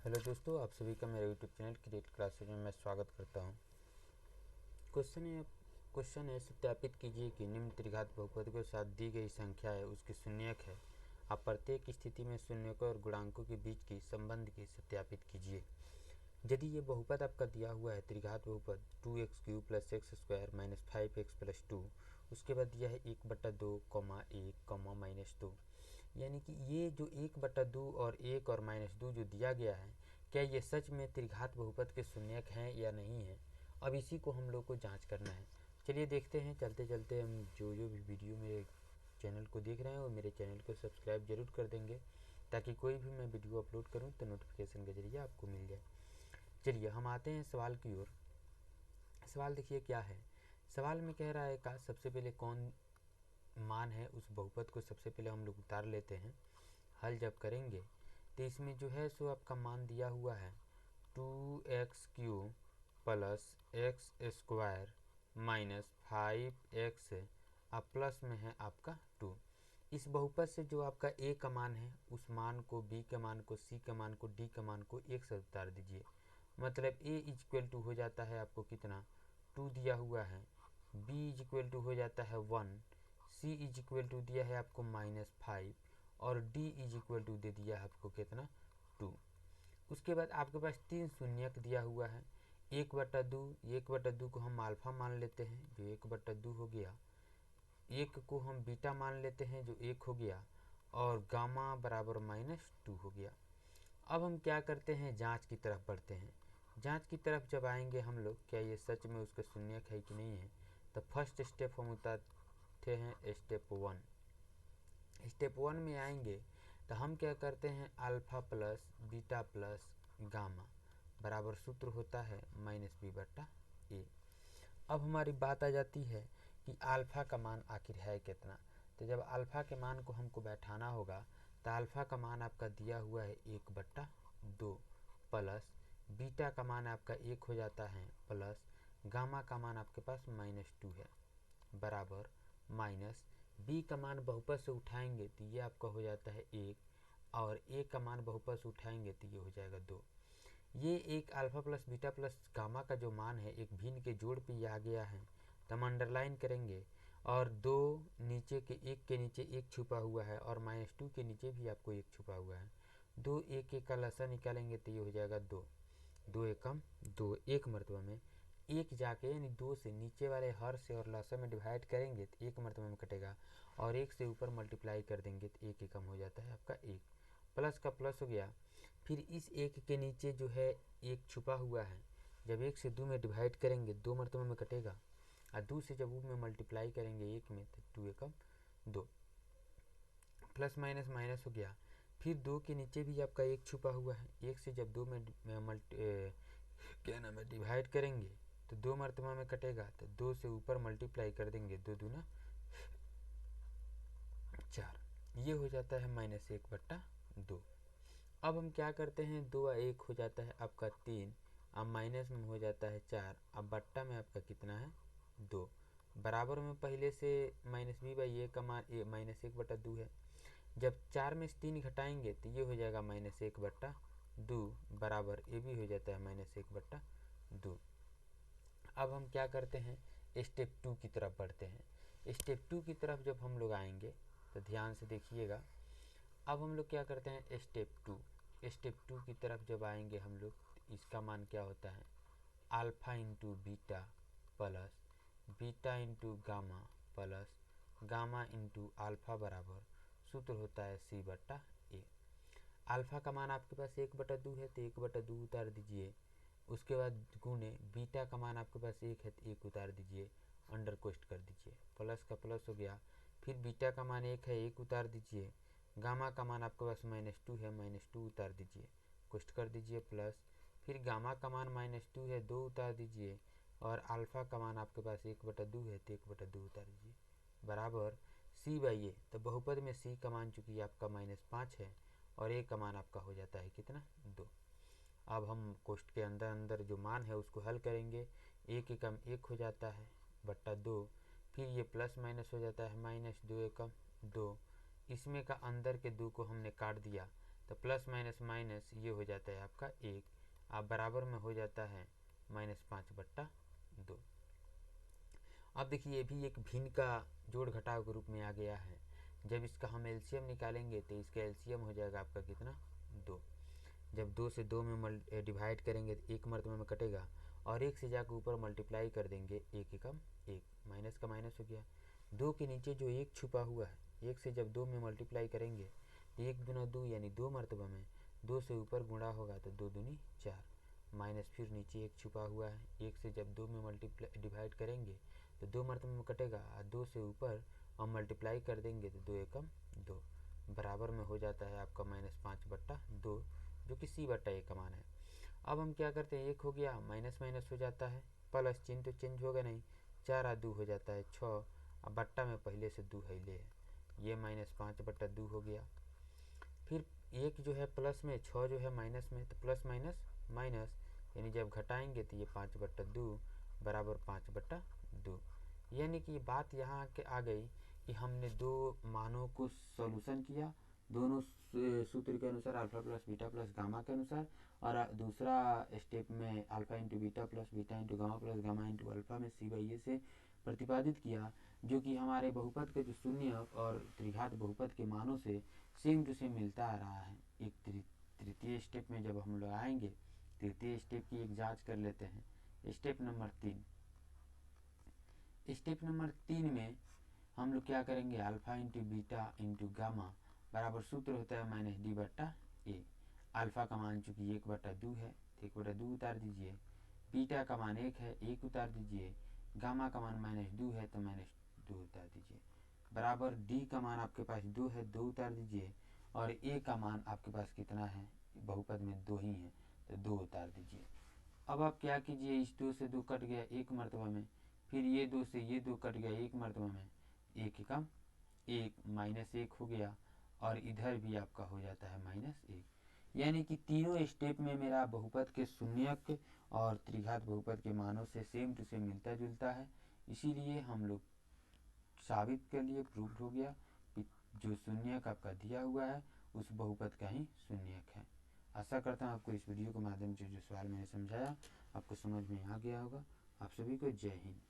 Hello दोस्तों, आप सभी का मेरे यूट्यूब चैनल क्रिएट क्लासेज में मैं स्वागत करता हूं। क्वेश्चन है सत्यापित कीजिए कि निम्न त्रिघात बहुपद के साथ दी गई संख्या है उसकी शून्यक है। आप प्रत्येक स्थिति में शून्यकों और गुणांकों के बीच की संबंध की सत्यापित कीजिए। यदि ये बहुपद आपका दिया हुआ है त्रिघात बहुपद 2x³ + x² - 5x + 2, उसके बाद दिया है 1/2, 1, -2, यानी कि ये जो 1/2 और 1 और -2 जो दिया गया है, क्या ये सच में त्रिघात बहुपद के शून्यक हैं या नहीं है। अब इसी को हम लोग को जांच करना है। चलिए देखते हैं। चलते चलते हम जो भी वीडियो मेरे चैनल को देख रहे हैं वो मेरे चैनल को सब्सक्राइब जरूर कर देंगे, ताकि कोई भी मैं वीडियो अपलोड करूं तो नोटिफिकेशन के जरिए आपको मिल जाए। चलिए हम आते हैं सवाल की ओर। सवाल देखिए क्या है। सवाल में कह रहा है का सबसे पहले कौन मान है उस बहुपद को सबसे पहले हम लोग उतार लेते हैं। हल जब करेंगे तो इसमें जो है सो आपका मान दिया हुआ है 2x³ + x² - 5x और प्लस में है आपका 2। इस बहुपद से जो आपका a का मान है उस मान को, b के मान को, c के मान को, d के मान को एक साथ उतार दीजिए। मतलब a = हो जाता है आपको कितना 2 दिया हुआ है, b = हो जाता है 1, c = दिया है आपको -5 और d = दे दिया है आपको कितना 2। उसके बाद आपके पास 3 शून्यक दिया हुआ है। 1/2 को हम अल्फा मान लेते हैं जो 1/2 हो गया, 1 को हम बीटा मान लेते हैं जो 1 हो गया, और गामा बराबर -2 हो गया। अब हम क्या करते हैं, जांच की तरफ बढ़ते हैं। जांच की तरफ जब आएंगे हम लोग, क्या ये सच में उसका शून्यक है कि नहीं है, तो फर्स्ट स्टेप हम उतारते हैं स्टेप 1। स्टेप 1 में आएंगे तो हम क्या करते हैं, alpha plus beta plus gamma बराबर सूत्र होता है -b/a। अब हमारी बात आ जाती है कि अल्फा का मान आखिर है कितना। तो जब अल्फा के मान को हमको बैठाना होगा तो अल्फा का मान आपका दिया हुआ है 1/2 प्लस बीटा का मान आपका 1 हो जाता है प्लस गामा का मान आपके पास -2 है बराबर माइनस b का मान बहुपद से उठाएंगे तो ये आपका हो जाता है 1, और a का मान बहुपद से उठाएंगे तो ये हो जाएगा 2। ये एक alpha plus beta plus gamma का जो मान है एक भिन्न के जोड़ पे आ गया है, तो हम अंडरलाइन करेंगे। और 2 नीचे के 1 के नीचे 1 छुपा हुआ है और -2 के नीचे भी आपको 1 छुपा हुआ है। 2 1 1 का लसा निकालेंगे तो ये हो जाएगा 2, 2 एकम 2, एक मरतबा में 1 जाके यानी 2 से नीचे वाले हर से और लसा में डिवाइड करेंगे तो 1 मरतबा में कटेगा, और 1 से ऊपर मल्टीप्लाई कर देंगे तो 1 एकम हो जाता है आपका 1। प्लस का प्लस हो गया। फिर इस 1 के नीचे जो है 1 छुपा हुआ है, जब 1 से 2 में डिवाइड करेंगे 2 मरतबा में कटेगा, और 2 से जब में मल्टीप्लाई करेंगे 1 में तो 2 एकम 2। प्लस माइनस माइनस हो गया। फिर 2 के नीचे भी आपका 1 छुपा हुआ है, 1 से जब 2 में क्या नाम है डिवाइड करेंगे तो 2 मरतबा में कटेगा, तो 2 से ऊपर मल्टीप्लाई कर देंगे 2 दूना 4, ये हो जाता है -1/2। अब हम क्या करते हैं, 2 और 1 हो जाता है आपका 3, अब माइनस में हो जाता है 4, अब बट्टा में आपका कितना है 2, बराबर में पहले से -b/a का मान -1/2 है। जब 4 में से 3 घटाएंगे तो ये हो जाएगा -1/2 बराबर ए भी हो जाता है -1/2। अब हम क्या करते हैं, स्टेप 2 की तरफ बढ़ते हैं। स्टेप 2 की तरफ जब हम लोग आएंगे तो ध्यान से देखिएगा। अब हम लोग क्या करते हैं, स्टेप 2 की तरफ जब आएंगे हम लोग, इसका मान क्या होता है, alpha into beta plus beta into gamma plus gamma into alpha बराबर सूत्र होता है c/a। अल्फा का मान आपके पास 1/2 है तो 1/2 उतार दीजिए। उसके बाद गुने बीटा का मान आपके पास 1 है तो 1 उतार दीजिए, अंडर कोस्ट कर दीजिए, प्लस का प्लस हो गया। फिर बीटा का मान 1 है, 1 उतार दीजिए। गामा का मान आपके पास -2 है, -2 उतार दीजिए, कोस्ट कर दीजिए प्लस। फिर गामा का मान -2 है, 2 उतार दीजिए, और अल्फा का मान आपके पास 1/2 है तो 1/2 उतार दीजिए बराबर c/a। तो बहुपद में c का मान चूँकि आपका -5 है और a का मान आपका हो जाता है कितना 2। अब हम कोष्ट के अंदर अंदर जो मान है उसको हल करेंगे। 1 एकम 1 हो जाता है बट्टा 2, फिर ये प्लस माइनस हो जाता है -2 एकम 2, इसमें का अंदर के 2 को हमने काट दिया तो प्लस माइनस माइनस ये हो जाता है आपका 1, आप बराबर में हो जाता है -5/2। अब देखिए ये भी एक भिन्न का जोड़ घटाव के रूप में आ गया है। जब इसका हम एलसीएम निकालेंगे तो इसका एलसीएम हो जाएगा आपका कितना, 2। जब 2 से 2 में डिवाइड करेंगे तो 1 मर्तबे में कटेगा और 1 से जाकर ऊपर मल्टीप्लाई कर देंगे, 1 एकम 1, माइनस का माइनस हो गया। 2 के नीचे जो 1 छुपा हुआ है, 1 से जब 2 में मल्टीप्लाई करेंगे तो 1 दूना 2 यानी 2 मरतबा में 2 से ऊपर गुणा होगा तो 2 दूनी 4, माइनस फिर नीचे 1 छुपा हुआ है, 1 से जब 2 में मल्टीप्लाई डिवाइड करेंगे तो 2 मरतबे में कटेगा और 2 से ऊपर हम मल्टीप्लाई कर देंगे तो 2 एकम 2, बराबर में हो जाता है आपका -5/2, जो कि c/a का मान है। अब हम क्या करते हैं, 1 हो गया माइनस माइनस हो जाता है, प्लस चिन्ह तो चेंज होगा नहीं, 4 और 2 हो जाता है 6, अब बट्टा में पहले से 2 है ले, ये -5/2 हो गया। फिर 1 जो है प्लस में, 6 जो है माइनस में, तो प्लस माइनस माइनस यानी जब घटाएंगे तो ये 5/2 बराबर 5/2। यानी कि बात यहाँ के आ गई कि हमने दो मानों को सॉल्यूशन किया, दोनों सूत्र के अनुसार alpha plus beta plus gamma के अनुसार, और दूसरा स्टेप में alpha into beta plus beta into gamma plus gamma into alpha में c/a से प्रतिपादित किया, जो कि हमारे बहुपद के जो शून्य और त्रिघात बहुपद के मानों से सेम टू सेम मिलता आ रहा है। एक तृतीय स्टेप में जब हम लोग आएंगे, तृतीय स्टेप की एक जांच कर लेते हैं। स्टेप नंबर 3, स्टेप नंबर 3 में हम लोग क्या करेंगे, alpha into beta into gamma बराबर सूत्र होता है -d/a। अल्फा का मान चूंकि 1/2 है तो 1/2 उतार दीजिए, बीटा का मान 1 है 1 उतार दीजिए, गामा का मान -2 है तो -2 उतार दीजिए, बराबर डी का मान आपके पास 2 है 2 उतार दीजिए, और ए का मान आपके पास कितना है, बहुपद में 2 ही है तो 2 उतार दीजिए। अब आप क्या कीजिए, इस 2 से 2 कट गया 1 मरतबा में, फिर ये 2 से ये 2 कट गया 1 मरतबा में, 1 एकम 1 -1 हो गया, और इधर भी आपका हो जाता है -1। यानी कि तीनों स्टेप में मेरा बहुपद के शून्यक और त्रिघात बहुपद के मानों से सेम टू सेम मिलता जुलता है। इसीलिए हम लोग साबित कर लिए, प्रूफ हो गया कि जो शून्यक आपका दिया हुआ है उस बहुपद का ही शून्यक है। आशा करता हूँ आपको इस वीडियो के माध्यम से जो सवाल मैंने समझाया आपको समझ में आ गया होगा। आप सभी को जय हिंद।